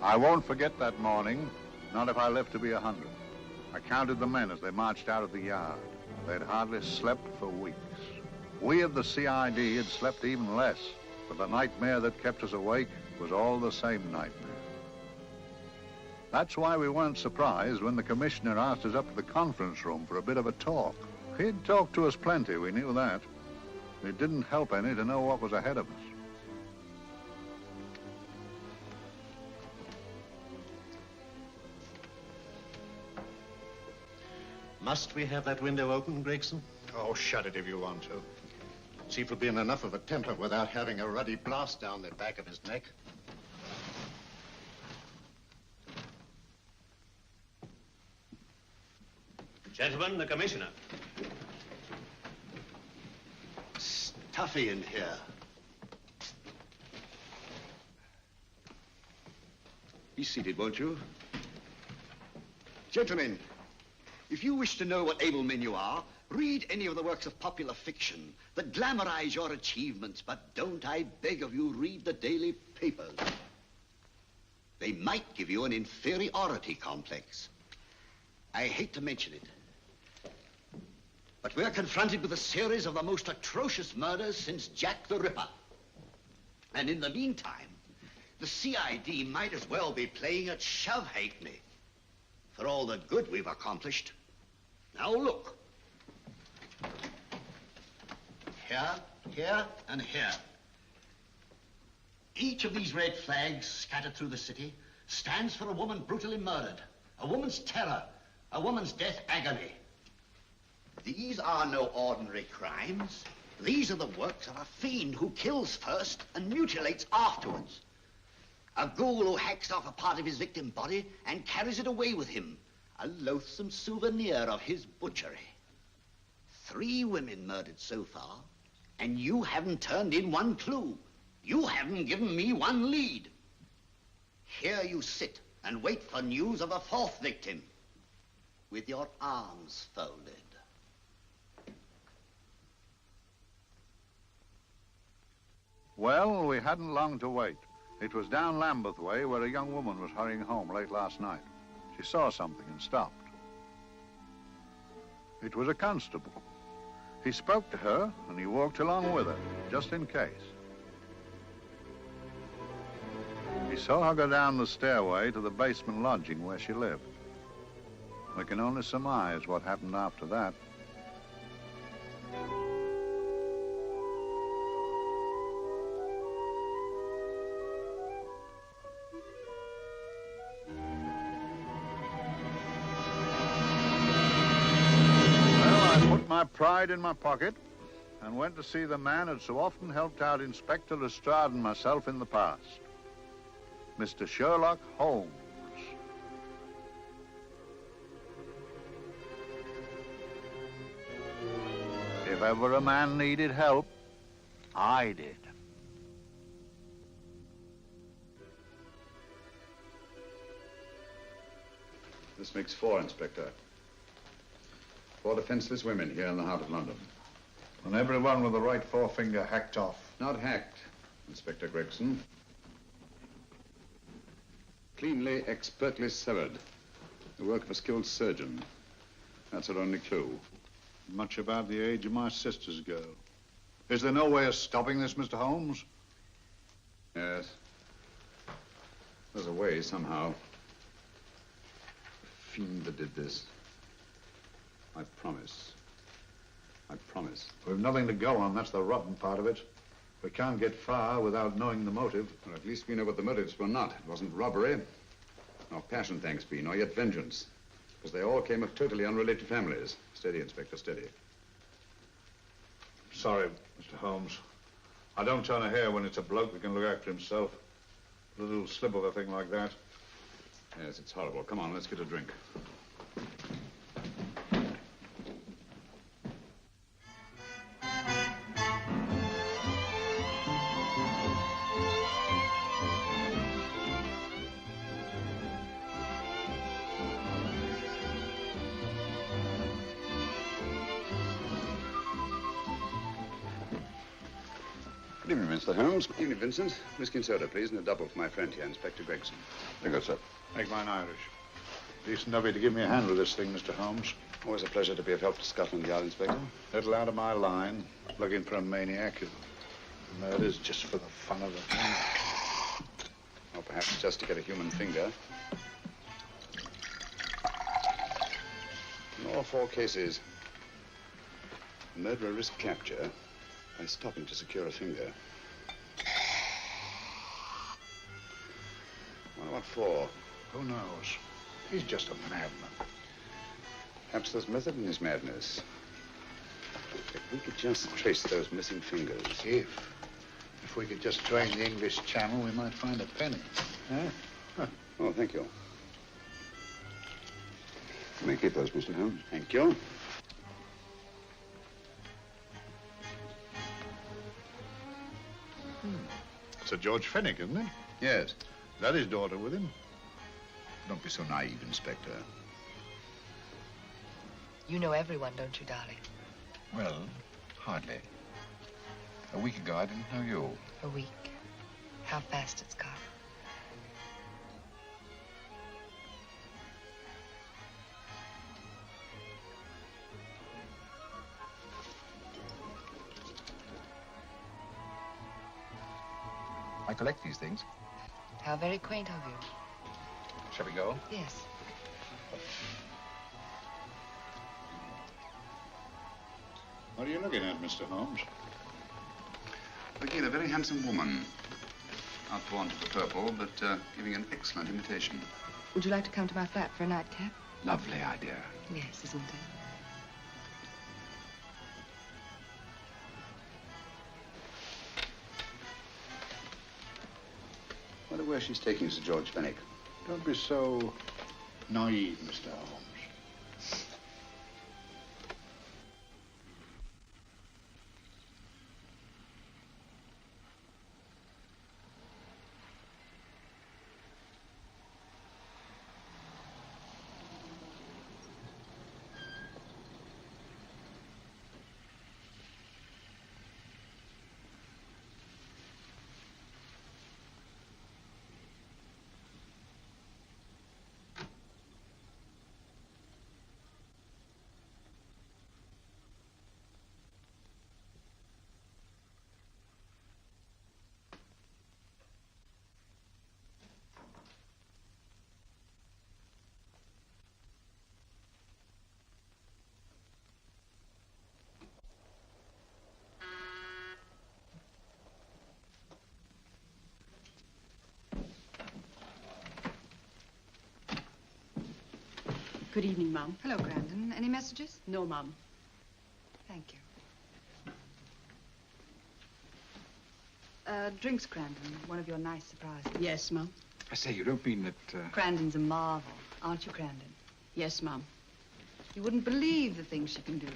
I won't forget that morning, not if I live to be 100. I counted the men as they marched out of the yard. They'd hardly slept for weeks. We of the CID had slept even less, but the nightmare that kept us awake was all the same nightmare. That's why we weren't surprised when the commissioner asked us up to the conference room for a bit of a talk. He'd talked to us plenty, we knew that. It didn't help any to know what was ahead of us. Must we have that window open, Gregson? Oh, shut it if you want to. Chief will be in enough of a temper without having a ruddy blast down the back of his neck. Gentlemen, the commissioner. Stuffy in here. Be seated, won't you? Gentlemen, if you wish to know what able men you are, read any of the works of popular fiction that glamorize your achievements, but don't, I beg of you, read the daily papers. They might give you an inferiority complex. I hate to mention it, but we're confronted with a series of the most atrocious murders since Jack the Ripper. And in the meantime, the CID might as well be playing at shove halfpenny for all the good we've accomplished. Now look. Here, here, and here. Each of these red flags scattered through the city stands for a woman brutally murdered, a woman's terror, a woman's death agony. These are no ordinary crimes. These are the works of a fiend who kills first and mutilates afterwards. A ghoul who hacks off a part of his victim body and carries it away with him, a loathsome souvenir of his butchery. 3 women murdered so far, and you haven't turned in one clue. You haven't given me one lead. Here you sit and wait for news of a 4th victim, with your arms folded. Well, we hadn't long to wait. It was down Lambeth Way where a young woman was hurrying home late last night. She saw something and stopped. It was a constable. He spoke to her and he walked along with her, just in case. He saw her go down the stairway to the basement lodging where she lived. We can only surmise what happened after that. My pride in my pocket and went to see the man who'd so often helped out Inspector Lestrade and myself in the past, Mr. Sherlock Holmes. If ever a man needed help, I did. This makes 4, Inspector. 4 defenseless women here in the heart of London. And everyone with the right forefinger hacked off. Not hacked, Inspector Gregson. Cleanly, expertly severed. The work of a skilled surgeon. That's our only clue. Much about the age of my sister's girl. Is there no way of stopping this, Mr. Holmes? Yes. There's a way, somehow. The fiend that did this. I promise. I promise. We've nothing to go on. That's the rotten part of it. We can't get far without knowing the motive. Well, at least we know what the motives were not. It wasn't robbery, nor passion, thanks be, nor yet vengeance. Because they all came of totally unrelated families. Steady, Inspector, steady. Sorry, Mr. Holmes. I don't turn a hair when it's a bloke that can look after himself. A little slip of a thing like that. Yes, it's horrible. Come on, let's get a drink. Good evening, Mr. Holmes. Good evening, Vincent. Whiskey and soda, please, and a double for my friend here, Inspector Gregson. Very good, sir. Make mine Irish. Decent of you to give me a hand with this thing, Mr. Holmes. Always a pleasure to be of help to Scotland Yard, Inspector. Little out of my line, looking for a maniac who murders just for the fun of the thing. Or perhaps just to get a human finger. In all 4 cases, the murderer risked capture by stopping to secure a finger. Wonder what for? Who knows? He's just a madman. Perhaps there's method in his madness. If we could just trace those missing fingers. If we could just drain the English Channel, we might find a penny. Huh? Oh, thank you. You may keep those, Mr. Holmes. Thank you. It's a George Fenwick, isn't it? Yes. Is that his daughter with him? Don't be so naive, Inspector. You know everyone, don't you, darling? Well, hardly. A week ago, I didn't know you. A week. How fast it's gone. I collect these things. How very quaint of you. Shall we go? Yes. What are you looking at, Mr. Holmes? Looking at a very handsome woman. Not fond of the purple, but giving an excellent imitation. Would you like to come to my flat for a nightcap? Lovely idea. Yes, isn't it? Wonder where she's taking Sir George Fenwick. Don't be so naive, Mr. Holmes. Good evening, Mum. Hello, Grandon. Any messages? No, Mum. Thank you. Drinks, Grandon. One of your nice surprises. Yes, Mum. I say, you don't mean that, Grandon's a marvel, aren't you, Grandon? Yes, Mum. You wouldn't believe the things she can do.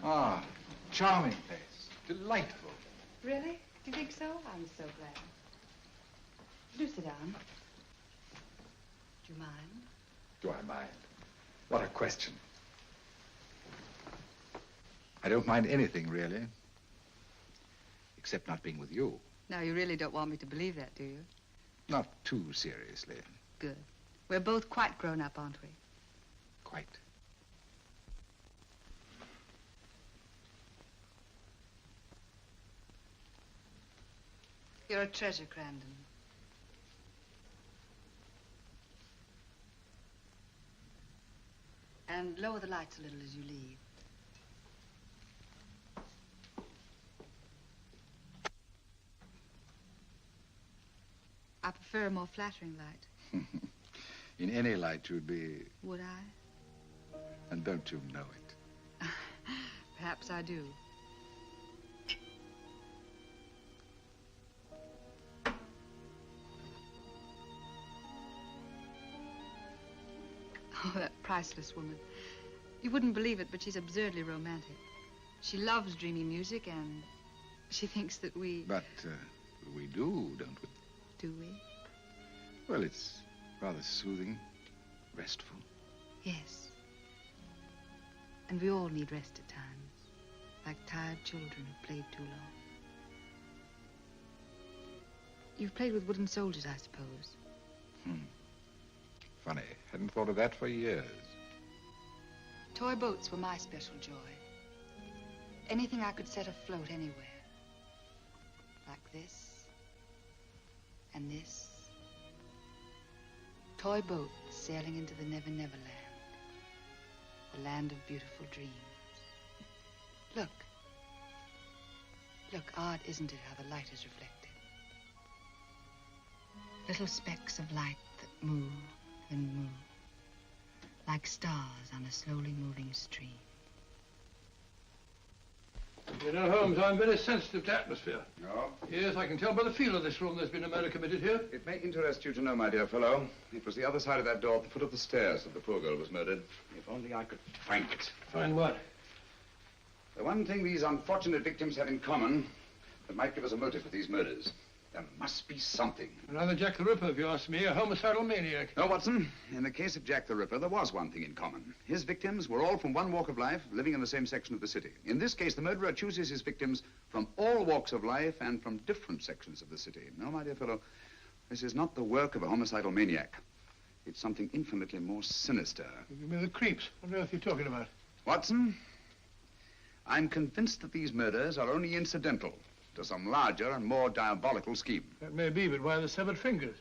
Ah, charming place. Delightful. Really? Do you think so? I'm so glad. Do sit down. Do you mind? Do I mind? What a question. I don't mind anything, really. Except not being with you. Now, you really don't want me to believe that, do you? Not too seriously. Good. We're both quite grown up, aren't we? Quite. You're a treasure, Grandon. And lower the lights a little as you leave. I prefer a more flattering light. In any light, you'd be... Would I? And don't you know it? Perhaps I do. Oh, that priceless woman. You wouldn't believe it, but she's absurdly romantic. She loves dreamy music, and she thinks that we... But we do, don't we? Do we? Well, it's rather soothing, restful. Yes. And we all need rest at times. like tired children who played too long. You've played with wooden soldiers, I suppose. Funny. Hadn't thought of that for years. Toy boats were my special joy. Anything I could set afloat anywhere. Like this. And this. Toy boats sailing into the Never Never Land. The land of beautiful dreams. Look. Look, odd, isn't it, how the light is reflected? Little specks of light that move and move. Like stars on a slowly moving stream. You know, Holmes, I'm very sensitive to atmosphere. No? Yes, I can tell by the feel of this room there's been a murder committed here. It may interest you to know, my dear fellow, it was the other side of that door at the foot of the stairs that the poor girl was murdered. If only I could find it. Find what? The one thing these unfortunate victims have in common that might give us a motive for these murders. There must be something. Another Jack the Ripper, if you ask me, a homicidal maniac. No, Watson. In the case of Jack the Ripper, there was one thing in common. His victims were all from one walk of life, living in the same section of the city. In this case, the murderer chooses his victims from all walks of life and from different sections of the city. No, my dear fellow, this is not the work of a homicidal maniac. It's something infinitely more sinister. Give me the creeps. What on earth are you talking about? Watson, I'm convinced that these murders are only incidental to some larger and more diabolical scheme. That may be, but why the severed fingers?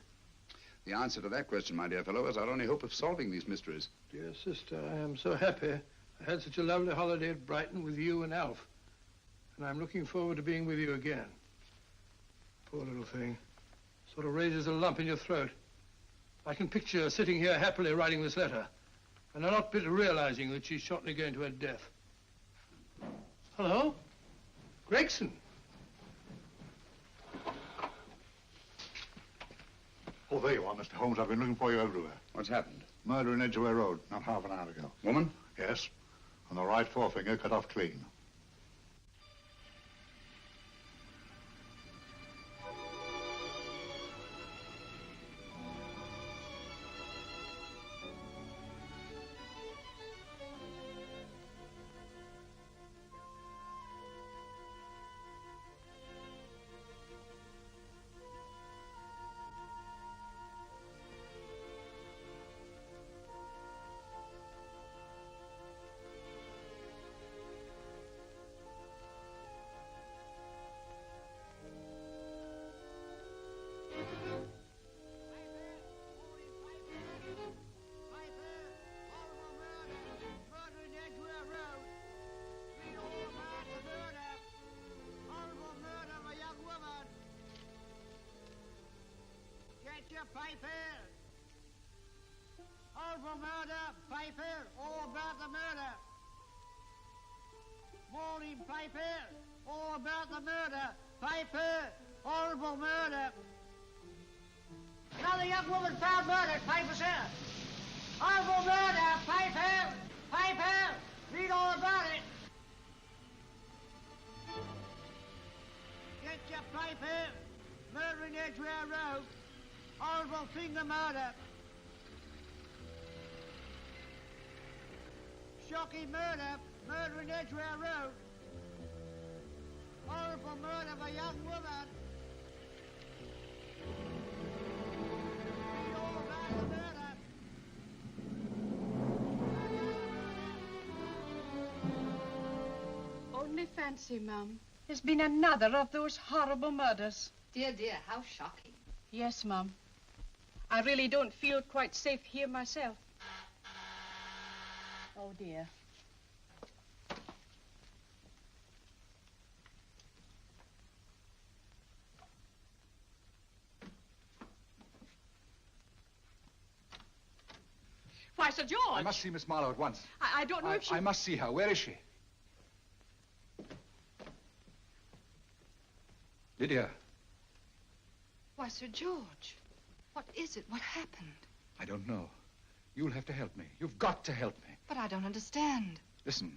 The answer to that question, my dear fellow, is our only hope of solving these mysteries. Dear sister, I am so happy. I had such a lovely holiday at Brighton with you and Alf. And I'm looking forward to being with you again. Poor little thing. Sort of raises a lump in your throat. I can picture her sitting here happily writing this letter. And a lot bit realizing that she's shortly going to her death. Hello? Gregson. Oh, there you are, Mr. Holmes. I've been looking for you everywhere. What's happened? Murder in Edgware Road, not half an hour ago. Woman? Yes. And the right forefinger cut off clean. Piper! Horrible murder, Piper! All about the murder! Morning, Piper! All about the murder! Piper! Horrible murder! Another young woman found murdered, Piper, sir! Horrible murder, Piper! Piper! Read all about it! Get your Piper! Murder in Edgware Road! Horrible finger murder. Shocking murder. Murder in Edgware Road. Horrible murder of a young woman. Read all about the murder. Only fancy, Mum. There's been another of those horrible murders. Dear, dear, how shocking. Yes, Mum. I really don't feel quite safe here myself. Oh, dear. Why, Sir George! I must see Miss Marlowe at once. I don't know if she... I must see her. Where is she? Lydia. Why, Sir George, what is it? What happened? I don't know. You'll have to help me. You've got to help me. But I don't understand. Listen,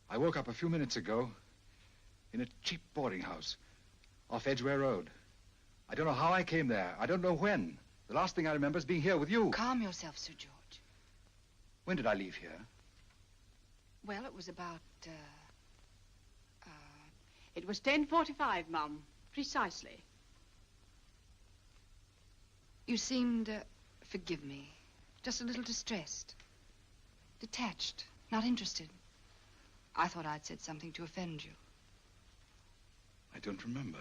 I woke up a few minutes ago in a cheap boarding house off Edgware Road. I don't know how I came there. I don't know when. The last thing I remember is being here with you. Calm yourself, Sir George. When did I leave here? Well, it was about It was 10:45, Mum. Precisely. You seemed, forgive me, just a little distressed. Detached, not interested. I thought I'd said something to offend you. I don't remember.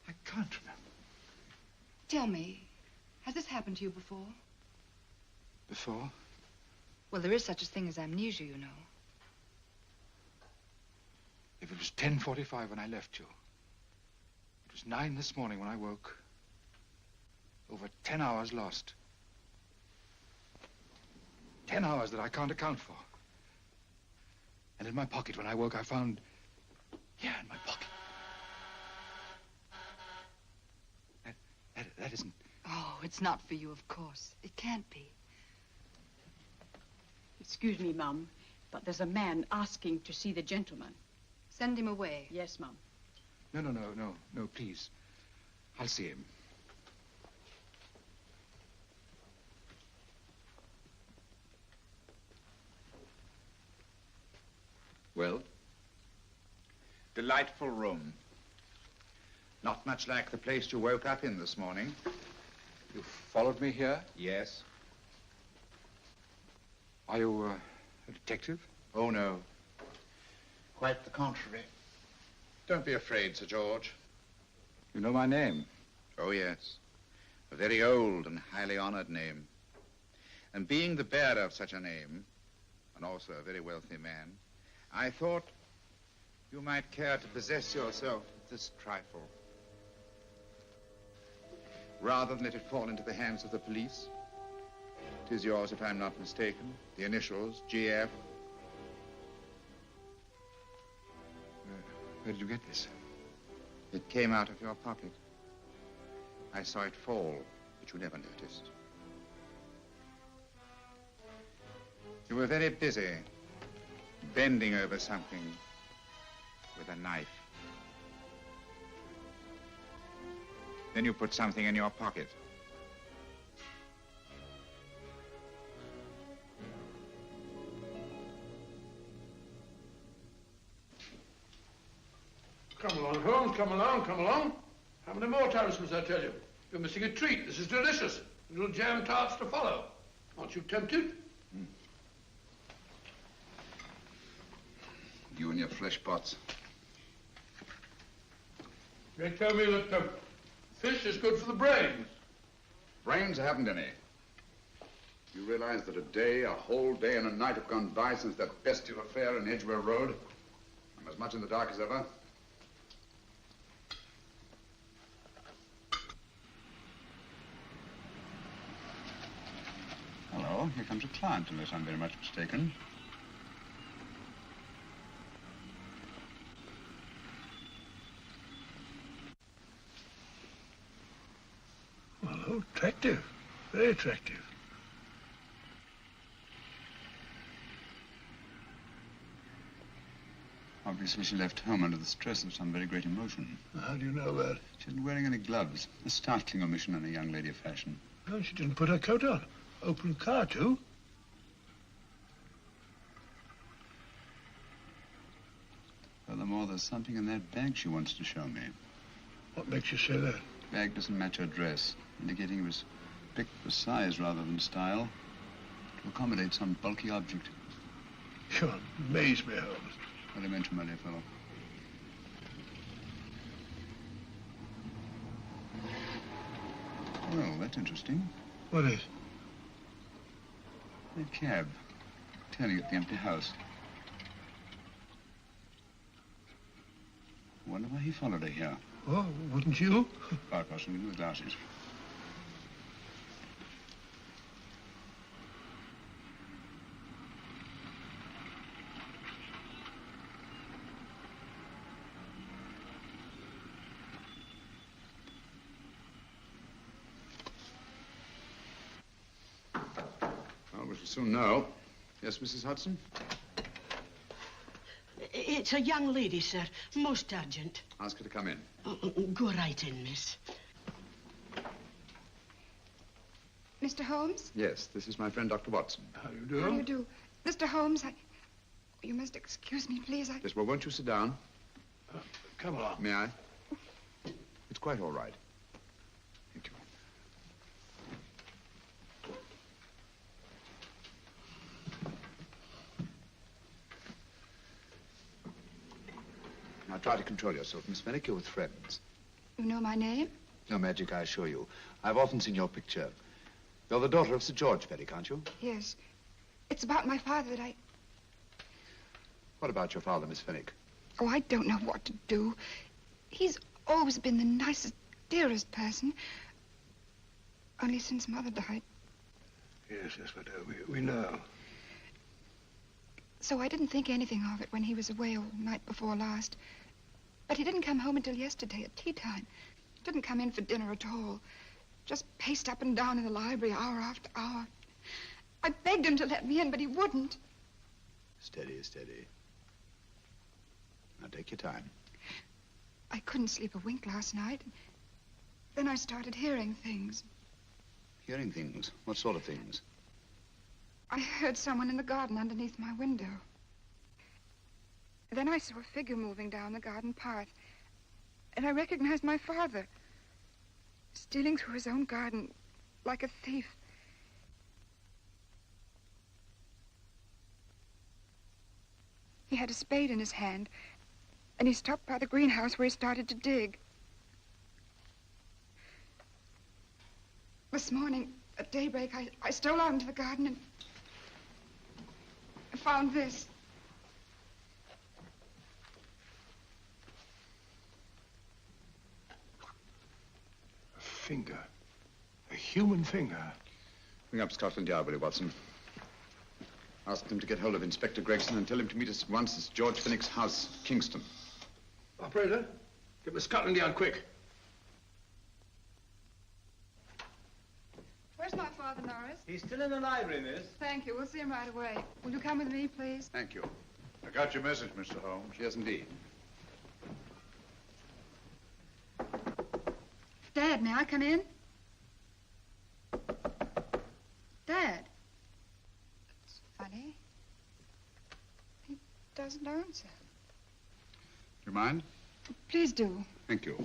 I can't remember. Tell me, has this happened to you before? Before? Well, there is such a thing as amnesia, you know. If it was 10:45 when I left you, it was 9 this morning when I woke. Over 10 hours lost. 10 hours that I can't account for. And in my pocket when I woke, I found... Yeah, in my pocket. That isn't... Oh, it's not for you, of course. It can't be. Excuse me, Mum, but there's a man asking to see the gentleman. Send him away. Yes, Mum. No, please. I'll see him. Well? Delightful room. Not much like the place you woke up in this morning. You followed me here? Yes. Are you a detective? Oh, no. Quite the contrary. Don't be afraid, Sir George. You know my name? Oh, yes. A very old and highly honored name. And being the bearer of such a name, and also a very wealthy man, I thought you might care to possess yourself of this trifle. Rather than let it fall into the hands of the police. It is yours, if I'm not mistaken. The initials, GF. Where did you get this? It came out of your pocket. I saw it fall, but you never noticed. You were very busy, bending over something with a knife. Then you put something in your pocket. Come along, Holmes, come along, come along. How many more times must I tell you? You're missing a treat. This is delicious. Little jam tarts to follow. Aren't you tempted? You and your flesh pots. They tell me that fish is good for the brains. Brains, I haven't any. You realize that a whole day and a night have gone by since that bestial affair in Edgware Road? I'm as much in the dark as ever. Hello, here comes a client, unless I'm very much mistaken. Well, attractive. Very attractive. Obviously, she left home under the stress of some very great emotion. How do you know that? She isn't wearing any gloves. A startling omission in a young lady of fashion. No, she didn't put her coat on. Open car, too. Furthermore, there's something in that bag she wants to show me. What makes you say that? The bag doesn't match her dress, indicating it was picked for size rather than style, to accommodate some bulky object. You amaze me, Holmes. What do you mention, my dear fellow? Well, that's interesting. What is? A cab, turning at the empty house. I wonder why he followed her here. Oh, wouldn't you? Quite possibly with glasses. Well, we shall soon know. Yes, Mrs. Hudson? It's a young lady, sir. Most urgent. Ask her to come in. Go right in, miss. Mr. Holmes? Yes, this is my friend, Dr. Watson. How do you do? How do you do? Mr. Holmes, you must excuse me, please. Yes, well, won't you sit down? Come along. May I? It's quite all right. Thank you. Now, try to control yourself, Miss Fenwick. You're with friends. You know my name? No magic, I assure you. I've often seen your picture. You're the daughter of Sir George Fenwick, aren't you? Yes. It's about my father that I... What about your father, Miss Fenwick? Oh, I don't know what to do. He's always been the nicest, dearest person. Only since Mother died. Yes, but we know. So I didn't think anything of it when he was away all night before last. But he didn't come home until yesterday at tea time. Didn't come in for dinner at all. Just paced up and down in the library hour after hour. I begged him to let me in, but he wouldn't. Steady, steady. Now, take your time. I couldn't sleep a wink last night. Then I started hearing things. Hearing things? What sort of things? I heard someone in the garden underneath my window. Then I saw a figure moving down the garden path. And I recognized my father. Stealing through his own garden like a thief. He had a spade in his hand, and he stopped by the greenhouse where he started to dig. This morning, at daybreak, I stole out into the garden and found this. A finger. A human finger. Bring up Scotland Yard, will you, Watson? Ask them to get hold of Inspector Gregson and tell him to meet us at once at George Fenwick's house, Kingston. Operator, get me Scotland Yard quick. Where's my father, Norris? He's still in the library, miss. Thank you. We'll see him right away. Will you come with me, please? Thank you. I got your message, Mr. Holmes. Yes, indeed. Dad, may I come in? Dad. It's funny. He doesn't answer. Do you mind? Please do. Thank you.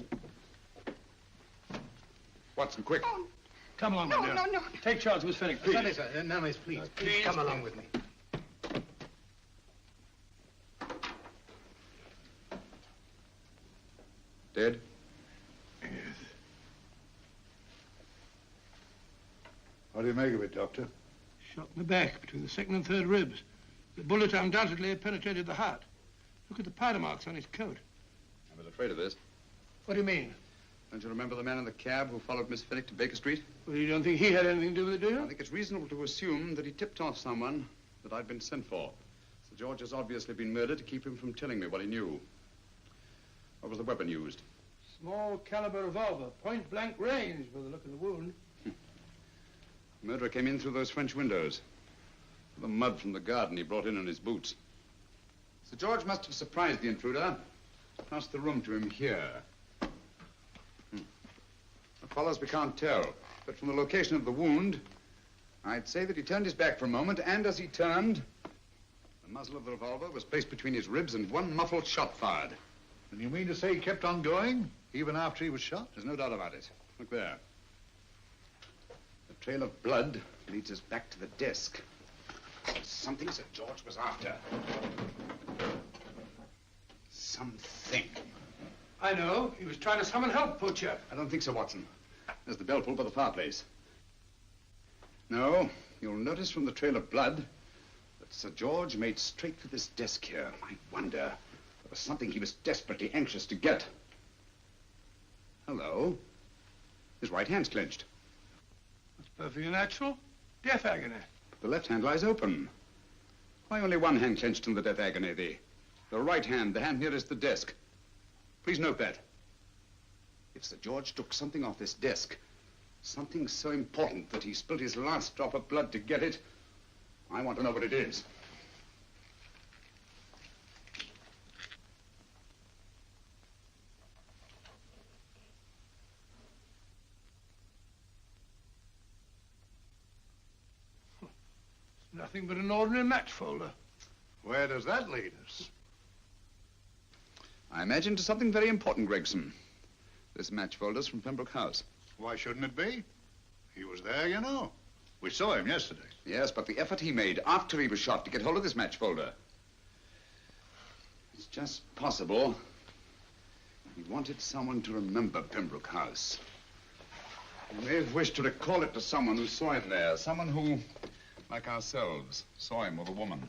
Watson, quick. Oh, Come along, no, my dear. no, no. Take charge of Miss Fenwick, please. Sorry, sir. No, miss, please. Please come along with me. Dead? Yes. What do you make of it, Doctor? Shot in the back between the second and third ribs. The bullet undoubtedly had penetrated the heart. Look at the powder marks on his coat. I was afraid of this. What do you mean? Don't you remember the man in the cab who followed Miss Fenwick to Baker Street? Well, you don't think he had anything to do with it, do you? I think it's reasonable to assume that he tipped off someone that I'd been sent for. Sir George has obviously been murdered to keep him from telling me what he knew. What was the weapon used? Small caliber revolver, point blank range by the look of the wound. The murderer came in through those French windows. The mud from the garden he brought in on his boots. Sir George must have surprised the intruder. Passed the room to him here. What follows we can't tell. But from the location of the wound, I'd say that he turned his back for a moment, and as he turned, the muzzle of the revolver was placed between his ribs and one muffled shot fired. And you mean to say he kept on going, even after he was shot? There's no doubt about it. Look there. The trail of blood leads us back to the desk. Something Sir George was after. Something. I know. He was trying to summon help, poor chap. I don't think so, Watson. There's the bell pull by the fireplace. No, you'll notice from the trail of blood that Sir George made straight for this desk here. I wonder. There was something he was desperately anxious to get. Hello. His right hand's clenched. That's perfectly natural. Death agony. The left hand lies open. Why only one hand clenched in the death agony? The right hand, the hand nearest the desk. Please note that. If Sir George took something off this desk, something so important that he spilled his last drop of blood to get it, I want to know what it is. nothing but an ordinary match folder. Where does that lead us? I imagine to something very important, Gregson. This match folder's from Pembroke House. Why shouldn't it be? He was there, you know. We saw him yesterday. Yes, but the effort he made after he was shot to get hold of this match folder. It's just possible he wanted someone to remember Pembroke House. He may have wished to recall it to someone who saw him there. Someone who, like ourselves, saw him with a woman.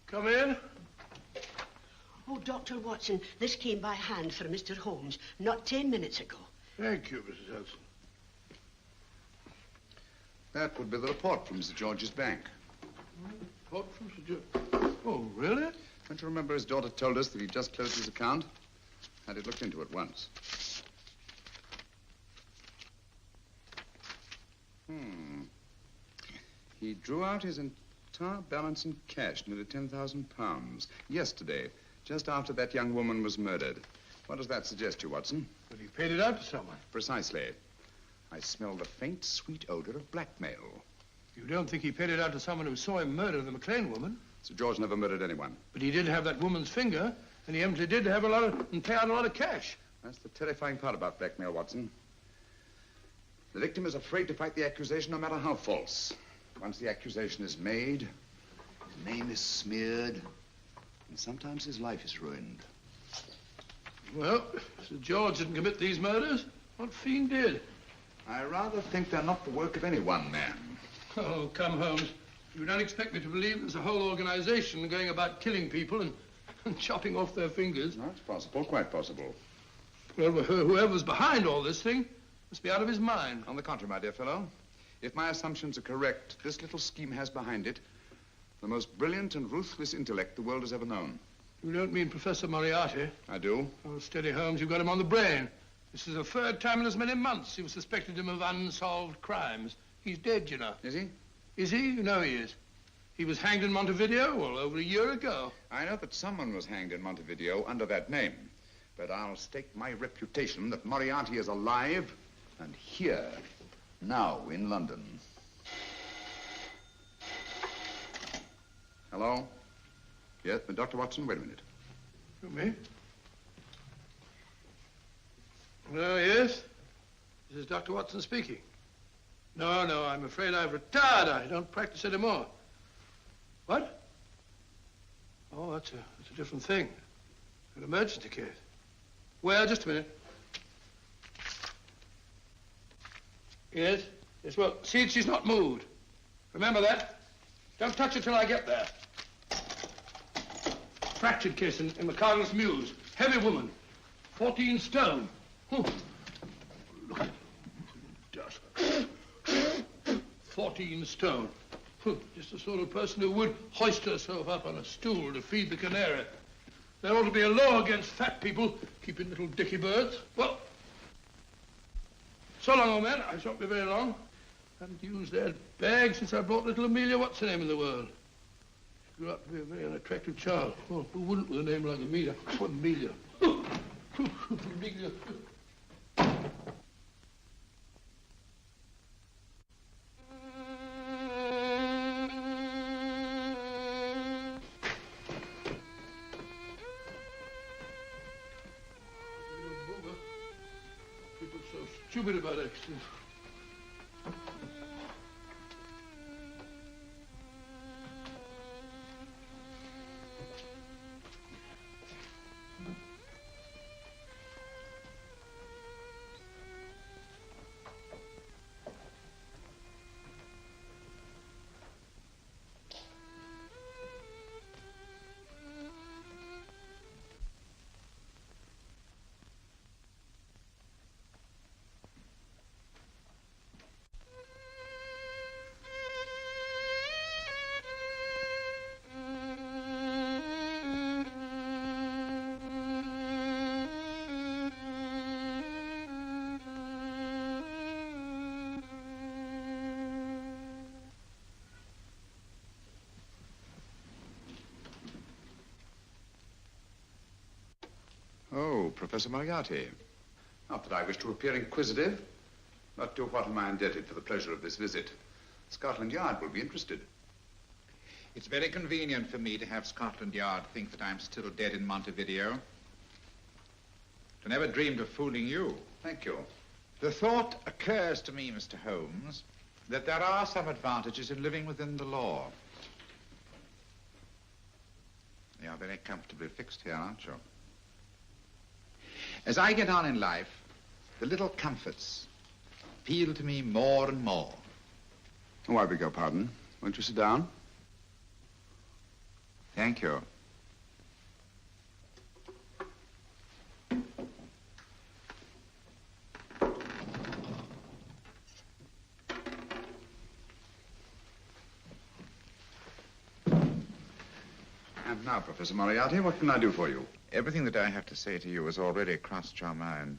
Come in. Oh, Dr. Watson, this came by hand for Mr. Holmes not 10 minutes ago. Thank you, Mrs. Hudson. That would be the report from Mr. George's bank. Report from Sir George. Oh, really? Don't you remember his daughter told us that he'd just closed his account? Had it looked into at once. He drew out his entire balance in cash, nearly £10,000, yesterday, just after that young woman was murdered. What does that suggest you, Watson? But he paid it out to someone. Precisely. I smell the faint, sweet odor of blackmail. You don't think he paid it out to someone who saw him murder the McLean woman? Sir George never murdered anyone. But he did have that woman's finger, and he empty did have and pay out a lot of cash. That's the terrifying part about blackmail, Watson. The victim is afraid to fight the accusation, no matter how false. Once the accusation is made, his name is smeared, and sometimes his life is ruined. Well, Sir George didn't commit these murders. What fiend did? I rather think they're not the work of any one man. Oh, come, Holmes. You don't expect me to believe there's a whole organization going about killing people and chopping off their fingers. No, it's possible, quite possible. Well, whoever's behind all this thing must be out of his mind. On the contrary, my dear fellow, if my assumptions are correct, this little scheme has behind it the most brilliant and ruthless intellect the world has ever known. You don't mean Professor Moriarty? I do. Oh, steady, Holmes. You've got him on the brain. This is the third time in as many months you've suspected him of unsolved crimes. He's dead, you know. Is he? Is he? You know he is. He was hanged in Montevideo, well, over a year ago. I know that someone was hanged in Montevideo under that name. But I'll stake my reputation that Moriarty is alive and here, now, in London. Hello? Yes, Dr. Watson, wait a minute. You me? Oh, yes? This is Dr. Watson speaking. No, I'm afraid I've retired. I don't practice anymore. What? Oh, that's a different thing. An emergency case. Well, just a minute. Yes? Yes, well, see that she's not moved. Remember that? Don't touch her till I get there. Fractured case in McCardle's Mews. Heavy woman. 14 stone. Look at it. 14 stone. Just the sort of person who would hoist herself up on a stool to feed the canary. There ought to be a law against fat people keeping little dicky birds. Well, so long, old man. I shan't be very long. Haven't used that bag since I brought little Amelia. What's her name in the world? She grew up to be a very unattractive child. Well, who wouldn't with a name like Amelia? Amelia. Amelia. People so stupid about accidents. Oh, Professor Moriarty. Not that I wish to appear inquisitive, but to what am I indebted for the pleasure of this visit? Scotland Yard will be interested. It's very convenient for me to have Scotland Yard think that I'm still dead in Montevideo. I never dreamed of fooling you. Thank you. The thought occurs to me, Mr. Holmes, that there are some advantages in living within the law. You're very comfortably fixed here, aren't you? As I get on in life, the little comforts appeal to me more and more. Oh, I beg your pardon. Won't you sit down? Thank you. And now, Professor Moriarty, what can I do for you? Everything that I have to say to you has already crossed your mind.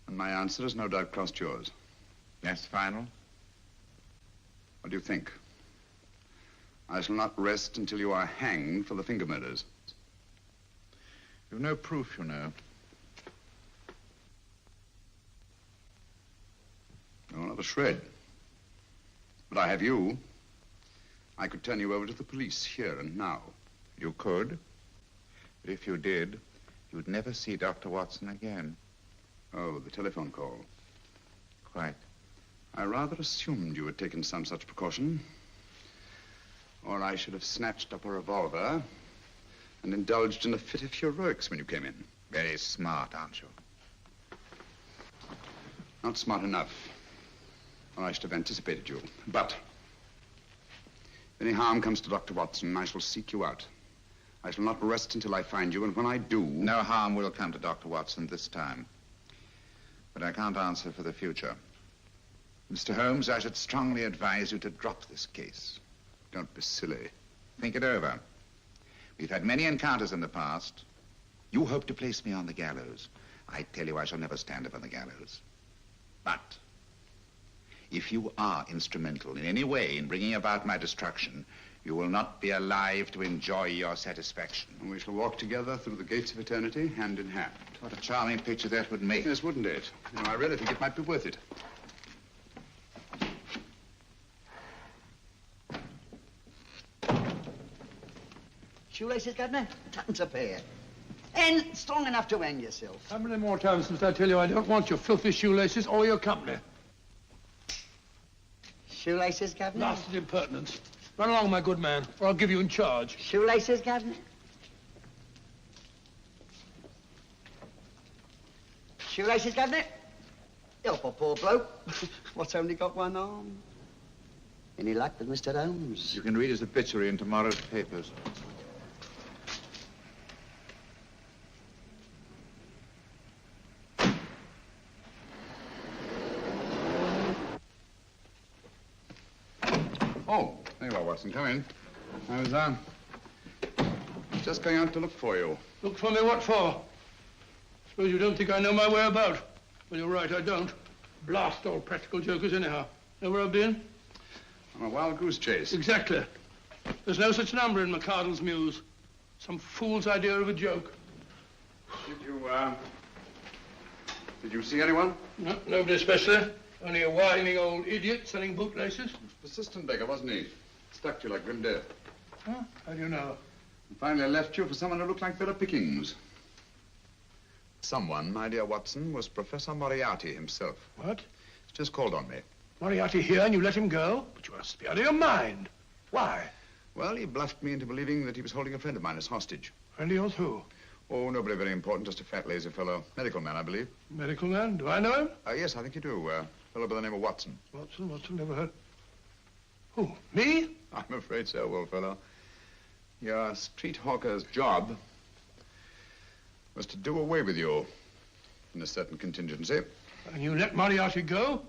And my answer has no doubt crossed yours. Yes, final? What do you think? I shall not rest until you are hanged for the finger murders. You've no proof, you know. No, not a shred. But I have you. I could turn you over to the police here and now. You could. But if you did, you'd never see Dr. Watson again. Oh, the telephone call. Quite. I rather assumed you had taken some such precaution. Or I should have snatched up a revolver and indulged in a fit of heroics when you came in. Very smart, aren't you? Not smart enough. Or I should have anticipated you. But if any harm comes to Dr. Watson, I shall seek you out. I shall not rest until I find you, and when I do... No harm will come to Dr. Watson this time. But I can't answer for the future. Mr. Holmes, I should strongly advise you to drop this case. Don't be silly. Think it over. We've had many encounters in the past. You hope to place me on the gallows. I tell you, I shall never stand up on the gallows. But if you are instrumental in any way in bringing about my destruction, you will not be alive to enjoy your satisfaction. And we shall walk together through the gates of eternity, hand in hand. What a charming picture that would make. Yes, wouldn't it? You know, I really think it might be worth it. Shoelaces, Governor? Tuppence a pair. And strong enough to hang yourself. How many more times must I tell you I don't want your filthy shoelaces or your company? Shoelaces, Governor? Blasted impertinence. Run along, my good man, or I'll give you in charge. Shoelaces, Governor? Shoelaces, Governor? Help a poor bloke. What's only got one arm? Any luck with Mr. Holmes? You can read his obituary in tomorrow's papers. Oh, there you are, Watson. Come in. I was, just going out to look for you. Look for me what for? Suppose you don't think I know my way about. Well, you're right, I don't. Blast all practical jokers anyhow. Know where I've been? On a wild goose chase. Exactly. There's no such number in McCardle's Muse. Some fool's idea of a joke. Did you see anyone? No, nobody especially. Only a whining old idiot selling bootlaces. Persistent beggar, wasn't he? Stuck to you like grim death. Huh? How do you know? And finally left you for someone who looked like Bella Pickings. Someone, my dear Watson, was Professor Moriarty himself. What? He's just called on me. Moriarty here and you let him go? But you must be out of your mind. Why? Well, he bluffed me into believing that he was holding a friend of mine as hostage. Friend of yours who? Oh, nobody very important, just a fat, lazy fellow. Medical man, I believe. Medical man? Do I know him? Yes, I think you do. A fellow by the name of Watson. Watson, never heard. Who, me? I'm afraid so, old fellow. Your street hawker's job was to do away with you in a certain contingency. And you let Moriarty go?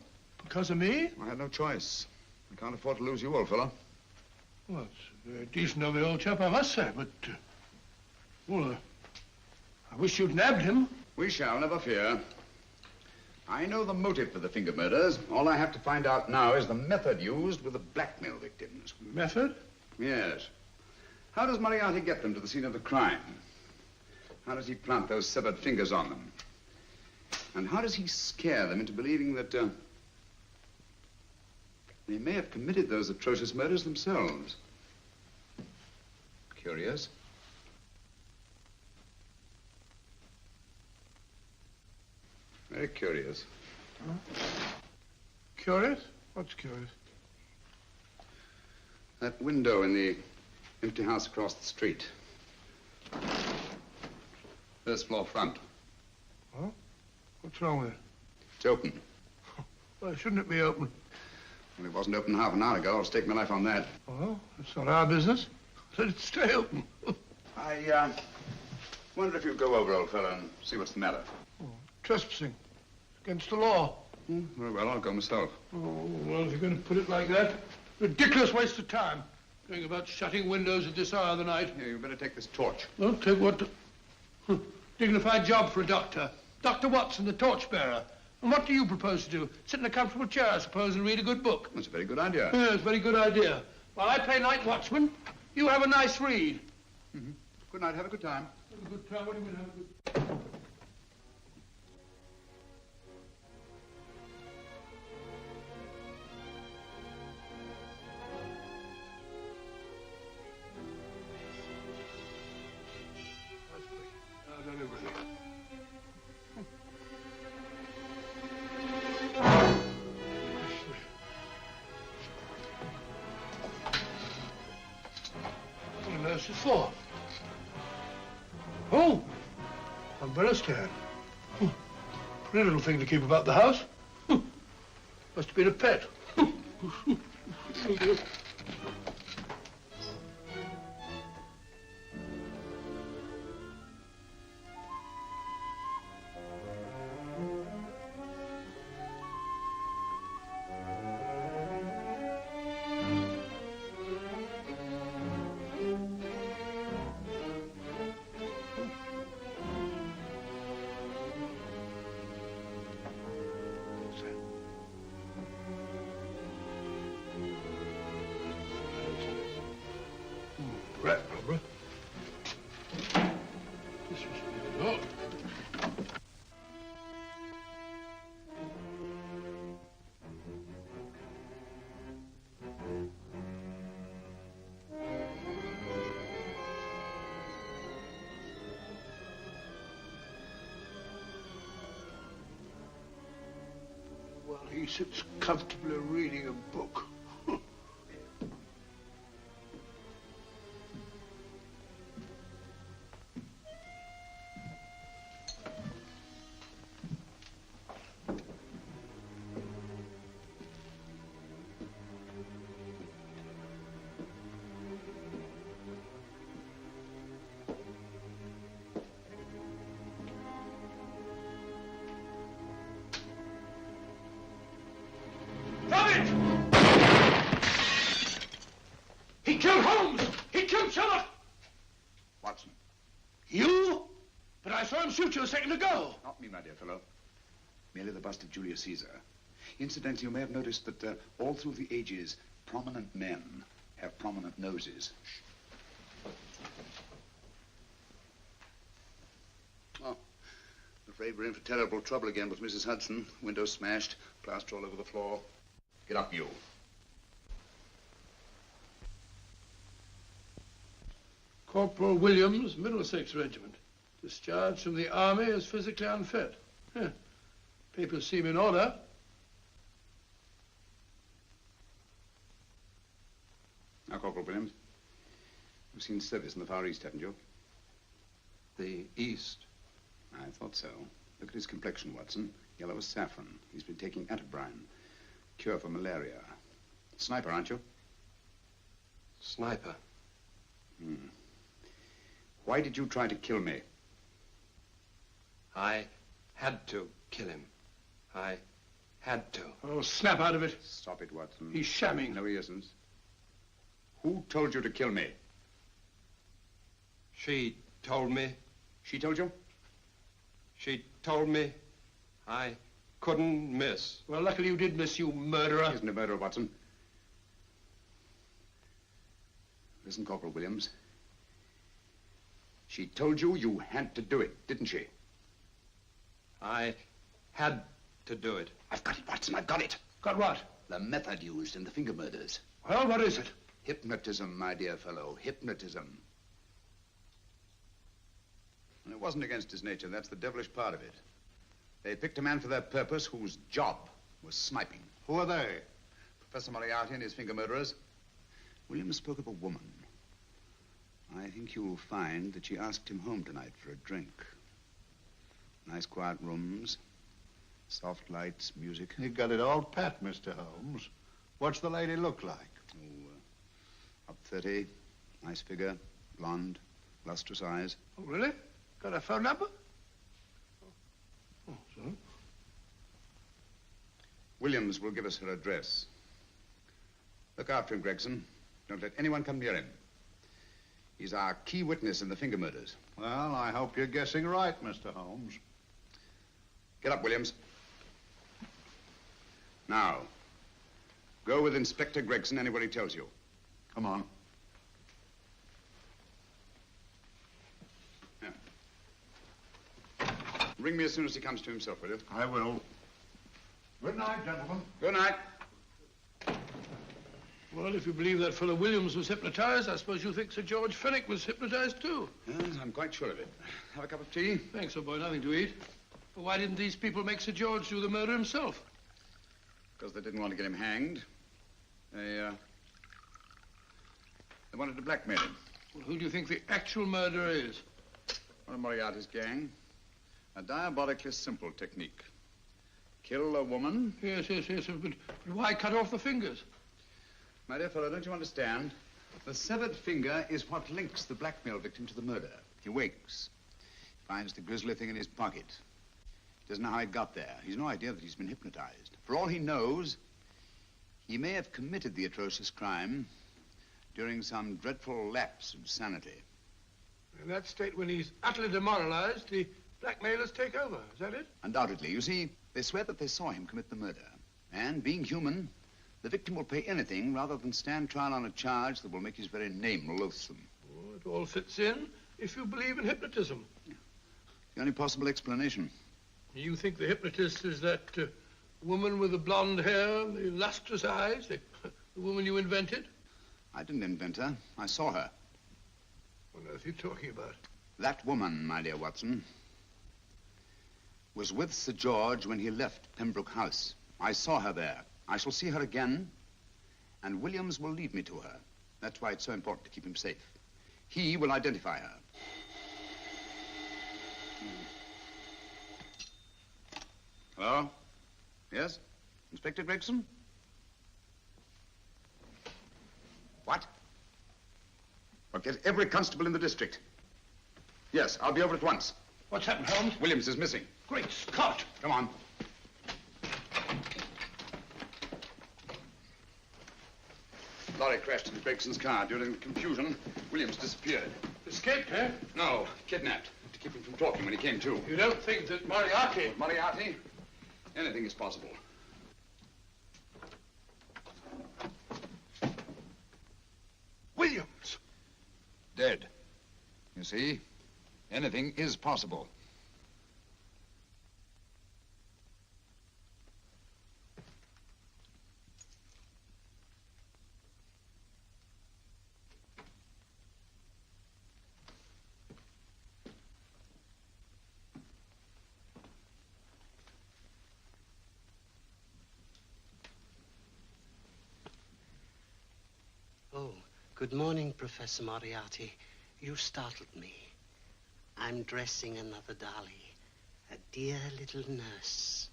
Because of me? I had no choice. I can't afford to lose you, old fellow. Well, it's very decent of the old chap, I must say, but... I wish you'd nabbed him. We shall, never fear. I know the motive for the finger murders. All I have to find out now is the method used with the blackmail victims. Method? Yes. How does Moriarty get them to the scene of the crime? How does he plant those severed fingers on them? And how does he scare them into believing that they may have committed those atrocious murders themselves? Curious. Very curious. Huh? Curious? What's curious? That window in the empty house across the street. First floor front. Huh? What's wrong with it? It's open. Why shouldn't it be open? Well, it wasn't open half an hour ago. I'll stake my life on that. Oh, it's not our business. Let it stay open. I wonder if you'd go over, old fellow, and see what's the matter. Oh, trespassing. Against the law. Very well, I'll go myself. Oh, well, if you're going to put it like that, ridiculous waste of time. Going about shutting windows at this hour of the night. Here, you better take this torch. Well, take what? Dignified job for a doctor. Dr. Watson, the torchbearer. And what do you propose to do? Sit in a comfortable chair, I suppose, and read a good book? That's a very good idea. Yes, very good idea. While I play night watchman, you have a nice read. Mm-hmm. Good night. Have a good time. Have a good time. What do you mean, have a good time? What is for? Oh, umbrella stand. Pretty little thing to keep about the house. Must have been a pet. Rat rubber. This was not. While he sits comfortably reading a book. He killed Holmes! He killed Sherlock! Watson. You? But I saw him shoot you a second ago. Not me, my dear fellow. Merely the bust of Julius Caesar. Incidentally, you may have noticed that all through the ages, prominent men have prominent noses. Oh, I'm afraid we're in for terrible trouble again with Mrs. Hudson. Windows smashed, plaster all over the floor. Get up, you. Corporal Williams, Middlesex Regiment. Discharged from the army as physically unfit. Papers seem in order. Now, Corporal Williams, you've seen service in the Far East, haven't you? The East? I thought so. Look at his complexion, Watson. Yellow as saffron. He's been taking atabrine. Cure for malaria. Sniper, aren't you? Sniper. Why did you try to kill me? I had to kill him. I had to. Oh, snap out of it. Stop it, Watson. He's shamming. No, he isn't. Who told you to kill me? She told me. She told you? She told me I couldn't miss. Well, luckily you did miss, you murderer. She isn't a murderer, Watson. Listen, Corporal Williams. She told you you had to do it, didn't she? I had to do it. I've got it, Watson, I've got it. Got what? The method used in the finger murders. Well, what is it? Hypnotism, my dear fellow, hypnotism. And it wasn't against his nature, that's the devilish part of it. They picked a man for their purpose whose job was sniping. Who are they? Professor Moriarty and his finger murderers. Williams spoke of a woman. I think you'll find that she asked him home tonight for a drink. Nice quiet rooms, soft lights, music. You got it all pat, Mr. Holmes. What's the lady look like? Oh, up 30, nice figure, blonde, lustrous eyes. Oh, really? Got a phone number? Oh, so? Williams will give us her address. Look after him, Gregson. Don't let anyone come near him. He's our key witness in the finger murders. Well, I hope you're guessing right, Mr. Holmes. Get up, Williams. Now, go with Inspector Gregson anywhere he tells you. Come on. Yeah. Ring me as soon as he comes to himself, will you? I will. Good night, gentlemen. Good night. Well, if you believe that fellow Williams was hypnotized, I suppose you think Sir George Fenwick was hypnotized too. Yes, I'm quite sure of it. Have a cup of tea? Thanks, old boy. Nothing to eat. But why didn't these people make Sir George do the murder himself? Because they didn't want to get him hanged. They wanted to blackmail him. Well, who do you think the actual murderer is? One of Moriarty's gang. A diabolically simple technique. Kill a woman. Yes. But why cut off the fingers? My dear fellow, don't you understand? The severed finger is what links the blackmail victim to the murder. He wakes, finds the grisly thing in his pocket. He doesn't know how it got there. He's no idea that he's been hypnotized. For all he knows, he may have committed the atrocious crime during some dreadful lapse of sanity. In that state, when he's utterly demoralized, the blackmailers take over. Is that it? Undoubtedly. You see, they swear that they saw him commit the murder. And being human, the victim will pay anything rather than stand trial on a charge that will make his very name loathsome. Oh, it all fits in if you believe in hypnotism. Yeah. The only possible explanation. You think the hypnotist is that woman with the blonde hair and the lustrous eyes, the woman you invented? I didn't invent her. I saw her. What on earth are you talking about? That woman, my dear Watson, was with Sir George when he left Pembroke House. I saw her there. I shall see her again, and Williams will lead me to her. That's why it's so important to keep him safe. He will identify her. Hello? Yes? Inspector Gregson? What? Well, get every constable in the district. Yes, I'll be over at once. What's happened, Holmes? Williams is missing. Great Scott! Come on. Lorry crashed into Gregson's car. During the confusion, Williams disappeared. Escaped, eh? No, kidnapped. To keep him from talking when he came to. You don't think that Moriarty... With Moriarty? Anything is possible. Williams! Dead. You see, anything is possible. Oh, good morning, Professor Moriarty. You startled me. I'm dressing another dolly, a dear little nurse.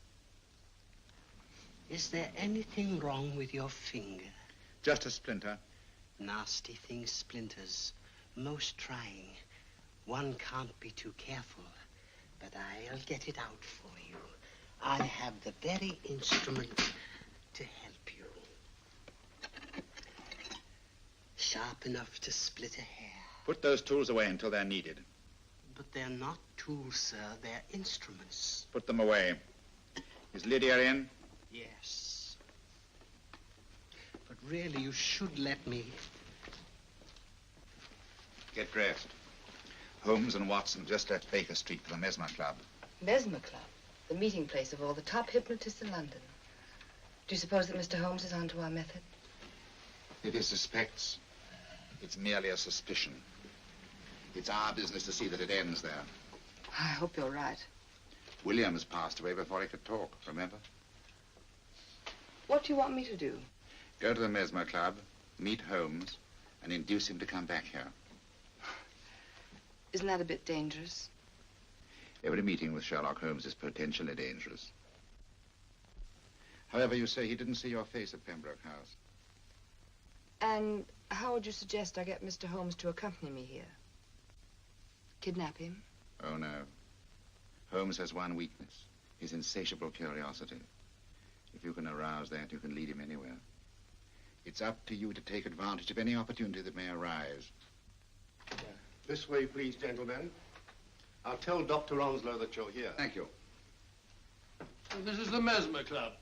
Is there anything wrong with your finger? Just a splinter. Nasty thing, splinters. Most trying. One can't be too careful, but I'll get it out for you. I have the very instrument to help you. Sharp enough to split a hair. Put those tools away until they're needed. But they're not tools, sir. They're instruments. Put them away. Is Lydia in? Yes. But really, you should let me. Get dressed. Holmes and Watson just left Baker Street for the Mesmer Club. Mesmer Club? The meeting place of all the top hypnotists in London. Do you suppose that Mr. Holmes is onto our method? If he suspects, it's merely a suspicion. It's our business to see that it ends there. I hope you're right. Williams passed away before he could talk, remember? What do you want me to do? Go to the Mesmer Club, meet Holmes, and induce him to come back here. Isn't that a bit dangerous? Every meeting with Sherlock Holmes is potentially dangerous. However, you say he didn't see your face at Pembroke House. And how would you suggest I get Mr. Holmes to accompany me here? Kidnap him? Oh, no. Holmes has one weakness, his insatiable curiosity. If you can arouse that, you can lead him anywhere. It's up to you to take advantage of any opportunity that may arise. This way, please, gentlemen. I'll tell Dr. Onslow that you're here. Thank you. And this is the Mesmer Club.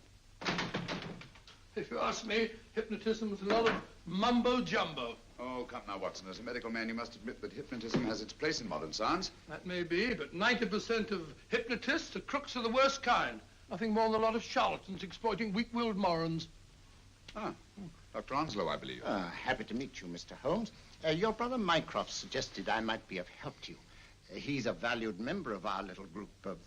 If you ask me, hypnotism is a lot of mumbo-jumbo. Oh, come now, Watson. As a medical man, you must admit that hypnotism has its place in modern science. That may be, but 90% of hypnotists are crooks of the worst kind. Nothing more than a lot of charlatans exploiting weak-willed morons. Ah, Dr. Onslow, I believe. Happy to meet you, Mr. Holmes. Your brother Mycroft suggested I might be of help to you. He's a valued member of our little group of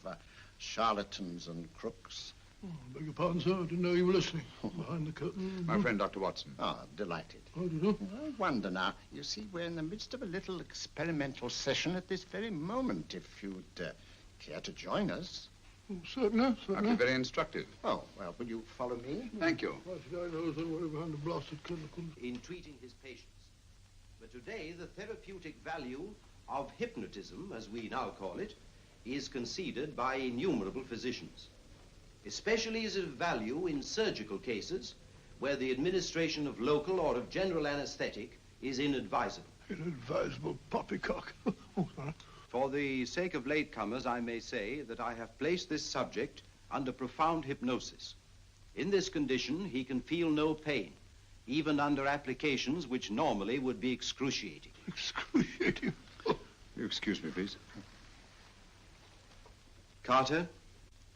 charlatans and crooks. Oh, beg your pardon, sir. I didn't know you were listening. Behind the curtain. My friend, Dr. Watson. Oh, delighted. How do you do? I wonder now. You see, we're in the midst of a little experimental session at this very moment. If you'd care to join us. Oh, certainly, certainly. That'd be very instructive. Oh, well, will you follow me? Thank you. In treating his patients. But today, the therapeutic value of hypnotism, as we now call it, is conceded by innumerable physicians. Especially is it of value in surgical cases where the administration of local or of general anesthetic is inadvisable. Inadvisable poppycock. Oh, sorry. For the sake of latecomers, I may say that I have placed this subject under profound hypnosis. In this condition, he can feel no pain, even under applications which normally would be excruciating. Excruciating? You excuse me, please. Carter,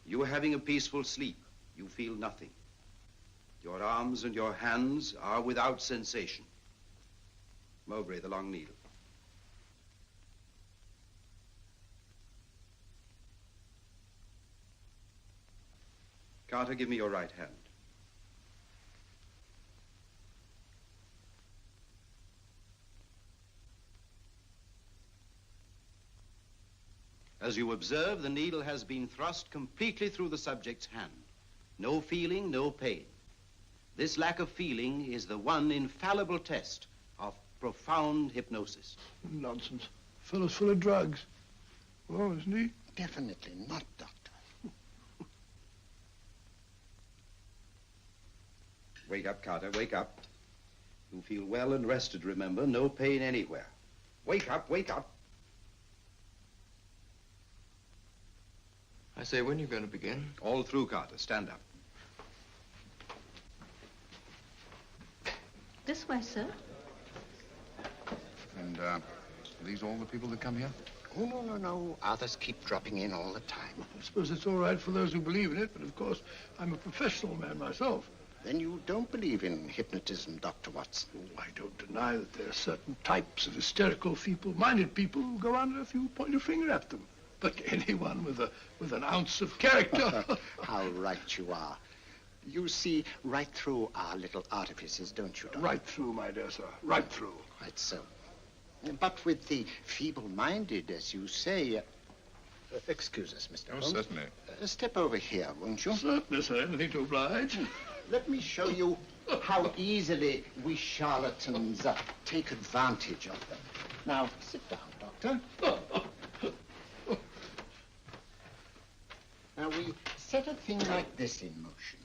you are having a peaceful sleep. You feel nothing. Your arms and your hands are without sensation. Mowbray, the long needle. Carter, give me your right hand. As you observe, the needle has been thrust completely through the subject's hand. No feeling, no pain. This lack of feeling is the one infallible test of profound hypnosis. Nonsense. Fellow's full of drugs. Oh, isn't he? Definitely not, Doctor. Wake up, Carter, wake up. You feel well and rested, remember. No pain anywhere. Wake up, wake up. I say, when are you going to begin? All through, Carter. Stand up. This way, sir. And, are these all the people that come here? Oh, no. Others keep dropping in all the time. I suppose it's all right for those who believe in it, but of course, I'm a professional man myself. Then you don't believe in hypnotism, Dr. Watson? Oh, I don't deny that there are certain types of hysterical, feeble-minded people who go under if you point your finger at them. But anyone with an ounce of character... How right you are. You see right through our little artifices, don't you, Doctor? Right through, my dear sir. Right through. Quite so. But with the feeble-minded, as you say... excuse us, Mr. Holmes. Certainly. Step over here, won't you? Certainly, sir. Anything to oblige. Let me show you how easily we charlatans take advantage of them. Now, sit down, Doctor. Now, we set a thing like this in motion.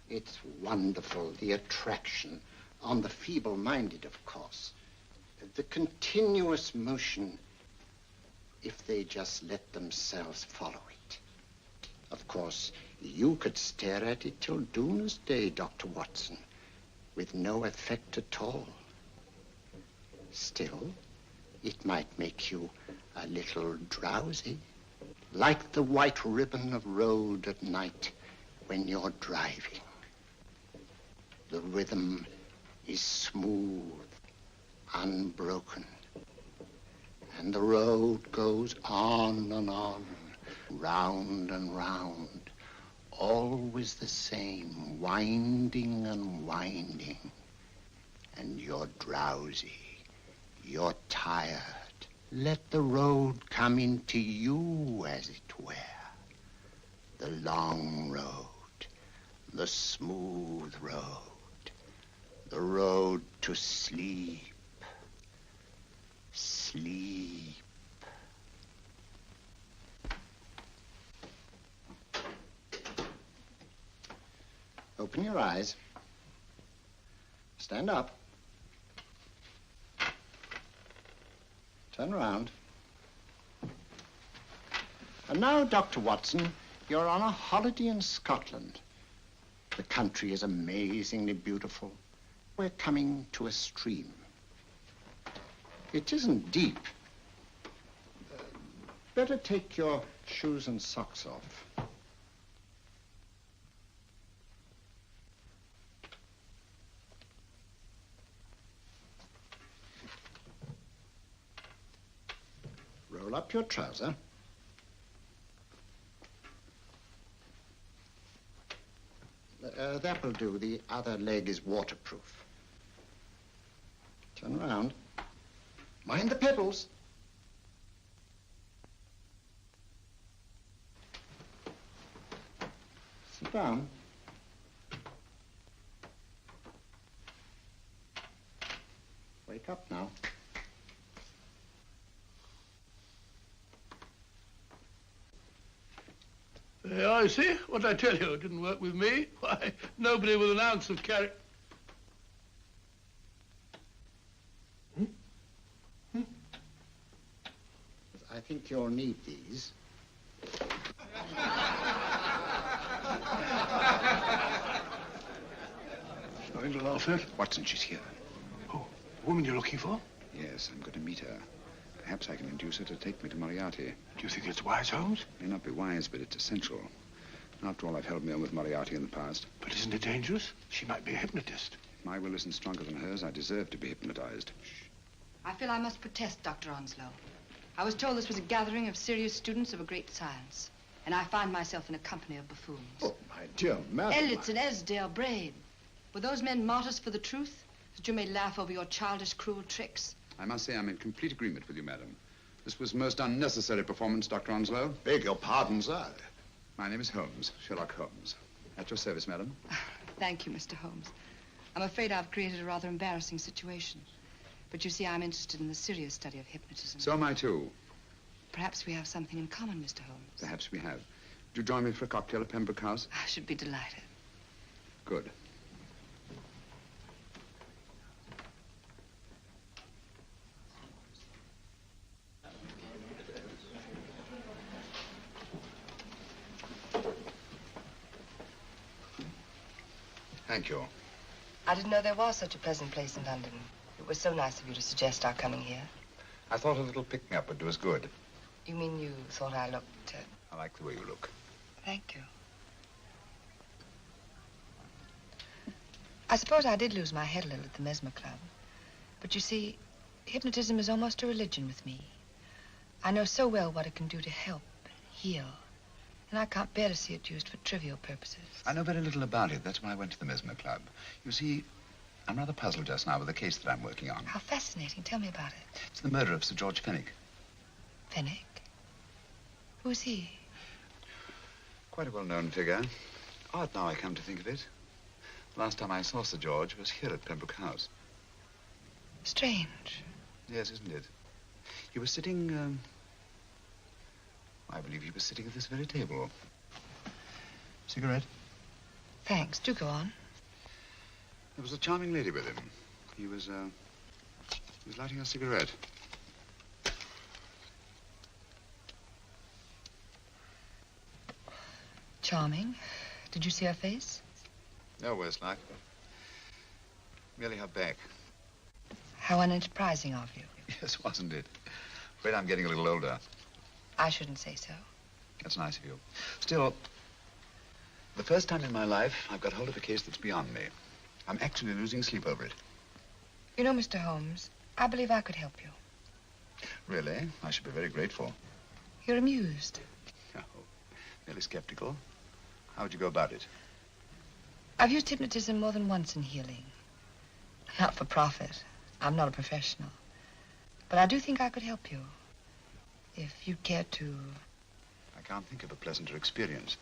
It's wonderful, the attraction on the feeble-minded, of course. The continuous motion, if they just let themselves follow it. Of course, you could stare at it till doomsday, Dr. Watson, with no effect at all. Still, it might make you a little drowsy, like the white ribbon of road at night when you're driving. The rhythm is smooth, unbroken, and the road goes on and on, round and round, always the same, winding and winding. And you're drowsy, you're tired. Let the road come into you, as it were. The long road, the smooth road, the road to sleep. Sleep. Open your eyes. Stand up. Turn around. And now, Dr. Watson, you're on a holiday in Scotland. The country is amazingly beautiful. We're coming to a stream. It isn't deep. Better take your shoes and socks off. Roll up your trouser. That will do. The other leg is waterproof. Turn around. Mind the pedals. Sit down. Wake up now. I see. What I tell you, it didn't work with me. Why, nobody with an ounce of character. I think you'll need these. Nothing to laugh at. Watson, she's here. Oh, the woman you're looking for? Yes, I'm going to meet her. Perhaps I can induce her to take me to Moriarty. Do you think it's wise, Holmes? It may not be wise, but it's essential. After all, I've held me on with Moriarty in the past. But isn't it dangerous? She might be a hypnotist. If my will isn't stronger than hers, I deserve to be hypnotized. I feel I must protest, Dr. Onslow. I was told this was a gathering of serious students of a great science, and I find myself in a company of buffoons. Oh, my dear madam. Elliot's and Esdale Braid. Were those men martyrs for the truth, that you may laugh over your childish, cruel tricks? I must say I'm in complete agreement with you, madam. This was most unnecessary performance, Dr. Onslow. Beg your pardon, sir. My name is Holmes, Sherlock Holmes. At your service, madam. Thank you, Mr. Holmes. I'm afraid I've created a rather embarrassing situation. But you see, I'm interested in the serious study of hypnotism. So am I, too. Perhaps we have something in common, Mr. Holmes. Perhaps we have. Would you join me for a cocktail at Pembroke House? I should be delighted. Good. Thank you. I didn't know there was such a pleasant place in London. It was so nice of you to suggest our coming here. I thought a little picking-up would do us good. You mean you thought I looked... I like the way you look. Thank you. I suppose I did lose my head a little at the Mesmer Club. But you see, hypnotism is almost a religion with me. I know so well what it can do to help, heal. And I can't bear to see it used for trivial purposes. I know very little about it. That's why I went to the Mesmer Club. You see, I'm rather puzzled just now with the case that I'm working on. How fascinating. Tell me about it. It's the murder of Sir George Fenwick. Fenwick? Who's he? Quite a well-known figure. Odd now I come to think of it. Last time I saw Sir George was here at Pembroke House. Strange. Yes, isn't it? He was sitting, I believe he was sitting at this very table. Cigarette? Thanks. Do go on. There was a charming lady with him. He was lighting a cigarette. Charming. Did you see her face? No worse luck. Merely her back. How unenterprising of you. Yes, wasn't it? Afraid I'm getting a little older. I shouldn't say so. That's nice of you. Still, the first time in my life, I've got hold of a case that's beyond me. I'm actually losing sleep over it. You know, Mr. Holmes, I believe I could help you. Really? I should be very grateful. You're amused. Oh, merely skeptical. How would you go about it? I've used hypnotism more than once in healing. Not for profit. I'm not a professional. But I do think I could help you. If you'd care to... I can't think of a pleasanter experience.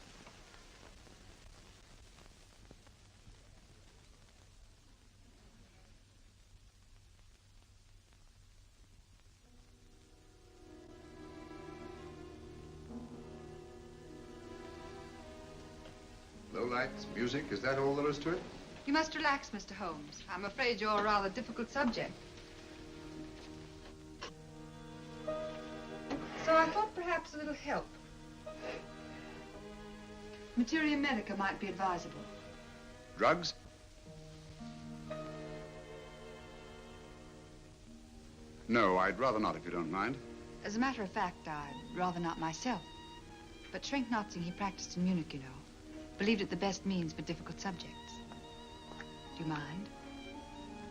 Low lights, music, is that all there is to it? You must relax, Mr. Holmes. I'm afraid you're a rather difficult subject. So I thought perhaps a little help. Materia medica might be advisable. Drugs? No, I'd rather not, if you don't mind. As a matter of fact, I'd rather not myself. But Schrenk-Notzing, he practiced in Munich, you know. Believed it the best means for difficult subjects. Do you mind?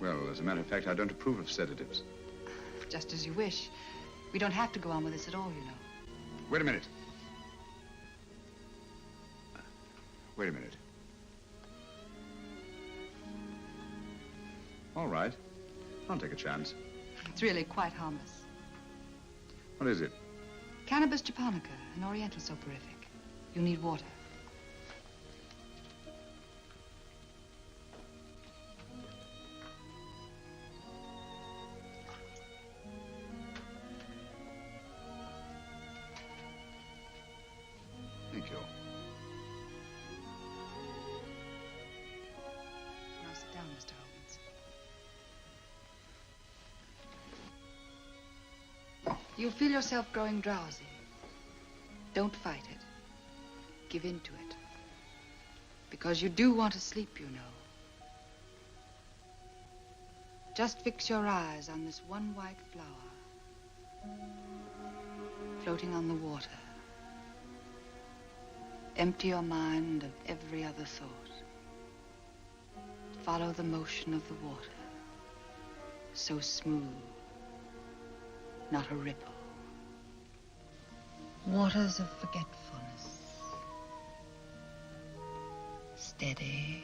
Well, as a matter of fact, I don't approve of sedatives. Just as you wish. We don't have to go on with this at all, you know. Wait a minute. Wait a minute. All right. I'll take a chance. It's really quite harmless. What is it? Cannabis japonica, an oriental soporific. You'll need water. Thank you. Now sit down, Mr. Holmes. You'll feel yourself growing drowsy. Don't fight it. Give in to it. Because you do want to sleep, you know. Just fix your eyes on this one white flower floating on the water. Empty your mind of every other thought. Follow the motion of the water. So smooth, not a ripple. Waters of forgetfulness. Steady,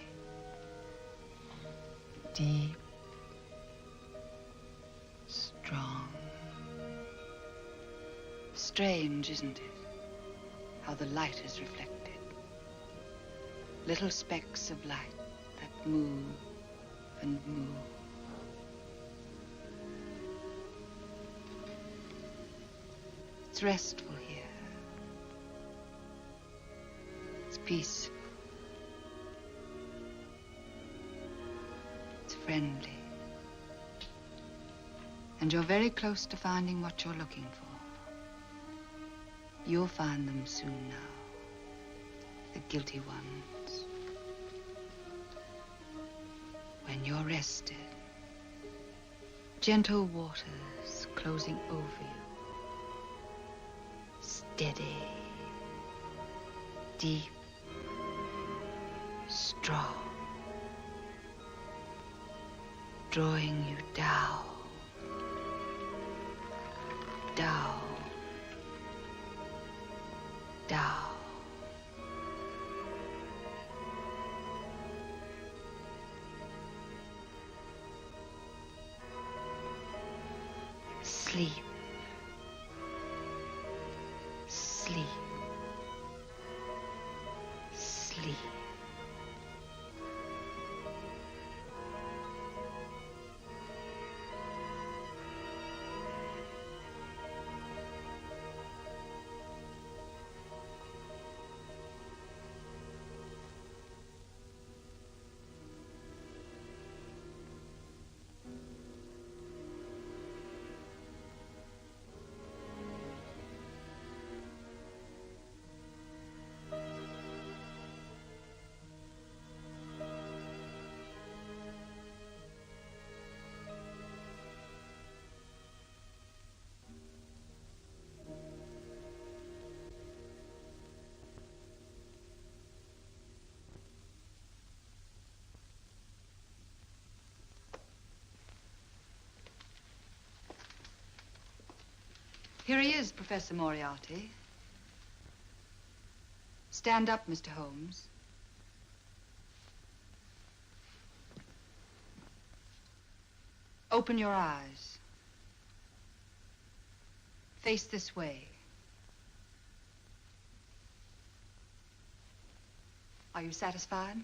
deep, strong. Strange, isn't it? How the light is reflected. Little specks of light that move and move. It's restful here. It's peaceful. It's friendly. And you're very close to finding what you're looking for. You'll find them soon now. The guilty ones. When you're rested, gentle waters closing over you. Steady, deep, strong. Drawing you down, down, down. Sleep. Sleep. Sleep. Here he is, Professor Moriarty. Stand up, Mr. Holmes. Open your eyes. Face this way. Are you satisfied?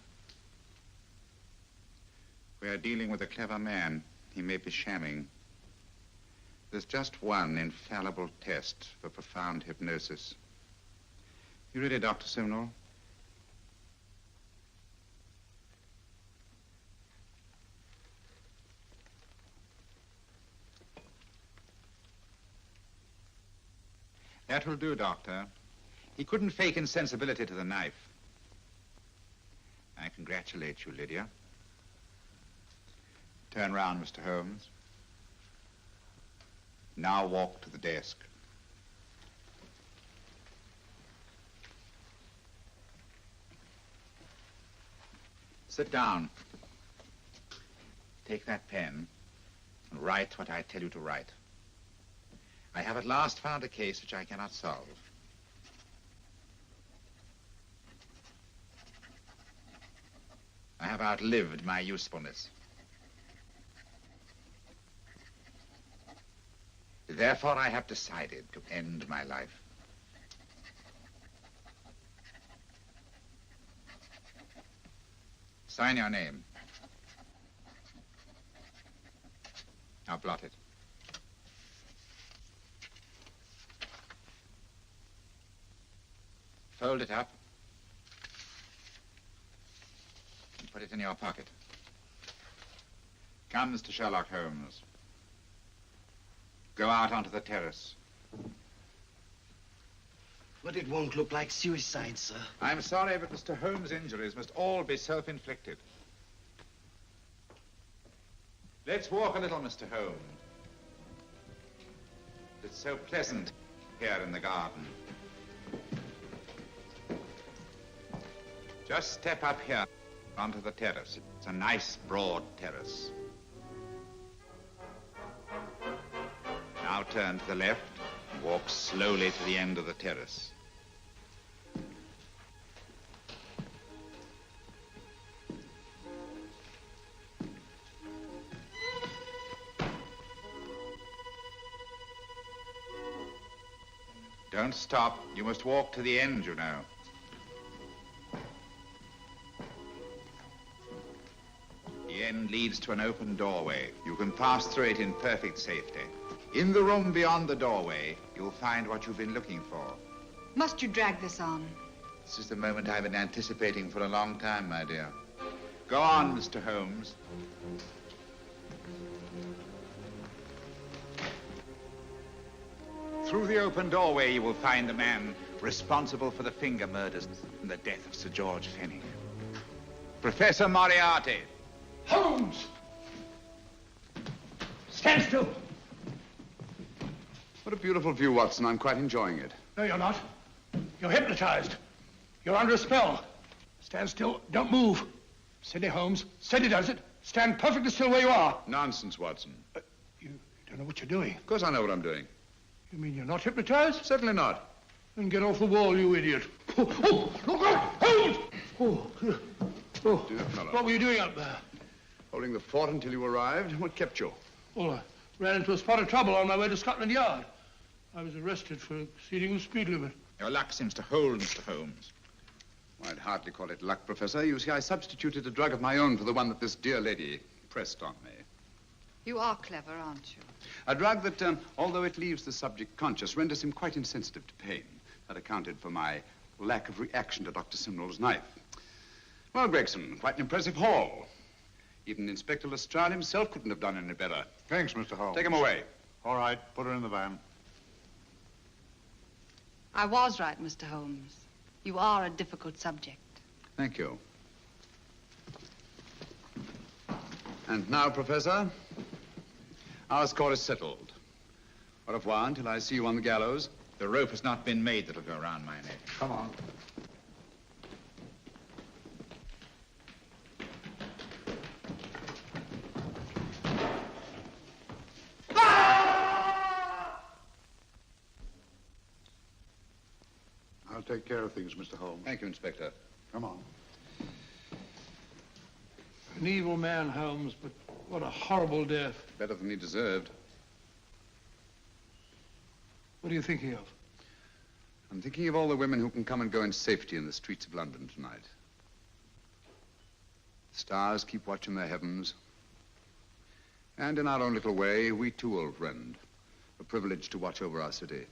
We are dealing with a clever man. He may be shamming. There's just one infallible test for profound hypnosis. You ready, Dr. Simnel? That will do, Doctor. He couldn't fake insensibility to the knife. I congratulate you, Lydia. Turn round, Mr. Holmes. Now walk to the desk. Sit down. Take that pen and write what I tell you to write. I have at last found a case which I cannot solve. I have outlived my usefulness. Therefore, I have decided to end my life. Sign your name. Now blot it. Fold it up and put it in your pocket. Come, Mr. Sherlock Holmes. Go out onto the terrace. But it won't look like suicide, sir. I'm sorry, but Mr. Holmes' injuries must all be self-inflicted. Let's walk a little, Mr. Holmes. It's so pleasant here in the garden. Just step up here onto the terrace. It's a nice, broad terrace. Now turn to the left and walk slowly to the end of the terrace. Don't stop. You must walk to the end, you know. The end leads to an open doorway. You can pass through it in perfect safety. In the room beyond the doorway, you'll find what you've been looking for. Must you drag this on? This is the moment I've been anticipating for a long time, my dear. Go on, Mr. Holmes. Through the open doorway, you will find the man responsible for the finger murders and the death of Sir George Fenwick. Professor Moriarty. Holmes! Stand still. What a beautiful view, Watson. I'm quite enjoying it. No, you're not. You're hypnotized. You're under a spell. Stand still. Don't move. Steady, Holmes. Steady does it. Stand perfectly still where you are. Nonsense, Watson. You don't know what you're doing. Of course I know what I'm doing. You mean you're not hypnotized? Certainly not. Then get off the wall, you idiot. Oh, look out! Holmes! Oh, Dear fellow. What were you doing up there? Holding the fort until you arrived. What kept you? Well, I ran into a spot of trouble on my way to Scotland Yard. I was arrested for exceeding the speed limit. Your luck seems to hold, Mr. Holmes. I'd hardly call it luck, Professor. You see, I substituted a drug of my own for the one that this dear lady pressed on me. You are clever, aren't you? A drug that, although it leaves the subject conscious, renders him quite insensitive to pain. That accounted for my lack of reaction to Dr. Simnel's knife. Well, Gregson, quite an impressive haul. Even Inspector Lestrade himself couldn't have done any better. Thanks, Mr. Holmes. Take him away. All right, put her in the van. I was right, Mr. Holmes. You are a difficult subject. Thank you. And now, Professor, our score is settled. Au revoir until I see you on the gallows. The rope has not been made that'll go around my neck. Come on. take care of things, Mr. Holmes. Thank you, Inspector. Come on. An evil man, Holmes, but what a horrible death. Better than he deserved. What are you thinking of? I'm thinking of all the women who can come and go in safety in the streets of London tonight. Stars keep watch in their heavens. And in our own little way, we too, old friend, are privileged to watch over our city.